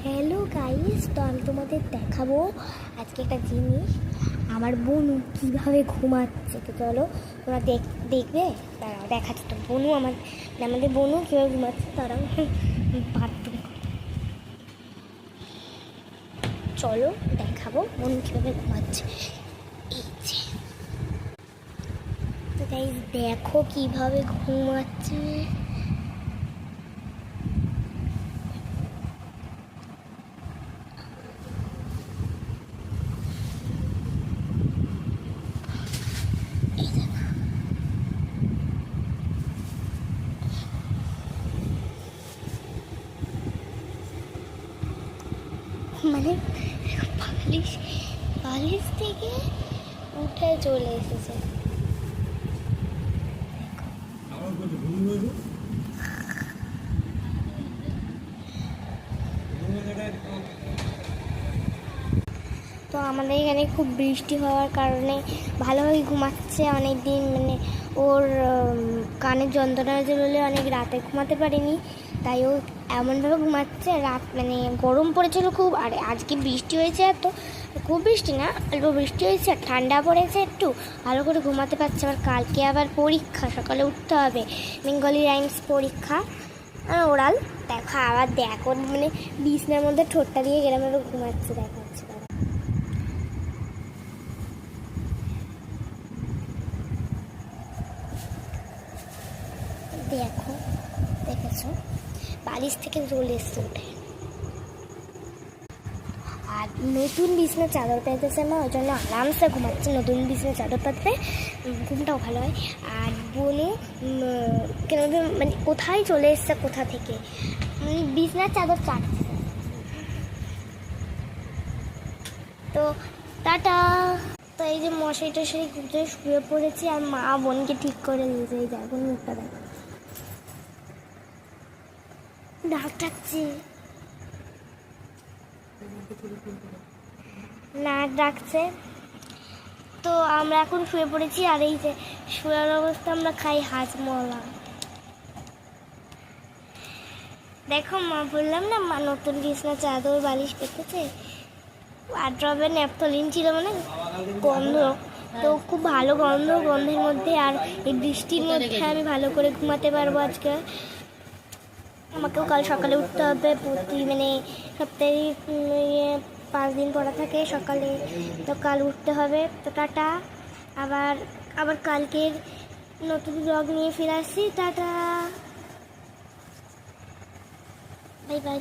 Hello guys, তো আমি তোমাদের দেখাবো আজকে একটা জিনিস। আমার বোনু কীভাবে ঘুমাচ্ছে, তো চলো তোমরা দেখবে। তারাও দেখাচ্ছে তো বোনু আমাদের বোনু কীভাবে ঘুমাচ্ছে, তারাও বাথরুম। চলো দেখাবো বোনু কীভাবে ঘুমাচ্ছে। এই যে তো গাইস দেখো কীভাবে ঘুমাচ্ছে। মানে বালিশ থেকে উঠে চলে এসেছে। তো আমাদের এখানে খুব বৃষ্টি হওয়ার কারণে ভালোভাবে ঘুমাচ্ছে অনেক দিন। মানে ওর কানের যন্ত্রণা হয়েছে বলে অনেক রাতে ঘুমাতে পারিনি, তাই ও এমনভাবে ঘুমাচ্ছে। রাত মানে গরম পড়েছিল খুব, আর আজকে বৃষ্টি হয়েছে, এত খুব বৃষ্টি না, অল্প বৃষ্টি হয়েছে, আর ঠান্ডা পড়েছে একটু, ভালো করে ঘুমাতে পারছে। আবার কালকে আবার পরীক্ষা, সকালে উঠতে হবে, বেঙ্গলি রাইমস পরীক্ষা, ওরাল। দেখো আবার দেখো মানে বিছনার মধ্যে ঠোঁটটা দিয়ে গেলাম ঘুমাচ্ছে, দেখাচ্ছে। দেখো দেখেছো বালিশ থেকে চলে এসছে উঠে। আর নতুন বিছনার চাদর পেতেছে না, ওই জন্য আরামসে ঘুমাচ্ছে। নতুন বিছনার চাদর পাতলে ঘুমটাও ভালো হয়। আর বোনও কেন মানে কোথায় চলে এসছে, কোথা থেকে বিছনার চাদর চাটছে। তো টাটা। তো এই যে মশারি টশারি খুঁজে শুয়ে পড়েছি, আর মা বোনকে ঠিক করে দিয়েছে। এই যে এখন মুখটা দেখো, ডাকছে, নাক ডাকছে। তো আমরা এখন শুয়ে পড়েছি, আর এই যে শুয়ার অবস্থা আমরা খাই হাজমলা। দেখো মা বললাম না, মা নতুন বিছনা চাদর বালিশ পেতেছে। ওয়ার্ড্রবে ন্যাপথলিন ছিল, মানে গন্ধ, তো খুব ভালো গন্ধের মধ্যে। আর এই বৃষ্টির মধ্যে আমি ভালো করে ঘুমাতে পারবো আজকে। আমাকেও কাল সকালে উঠতে হবে, মানে সপ্তাহে 5 দিন পড়া থাকে সকালে, তো কাল উঠতে হবে। তো টাটা, আবার কালকের নতুন ব্লগ নিয়ে ফিরে আসছি। Tata, bye bye.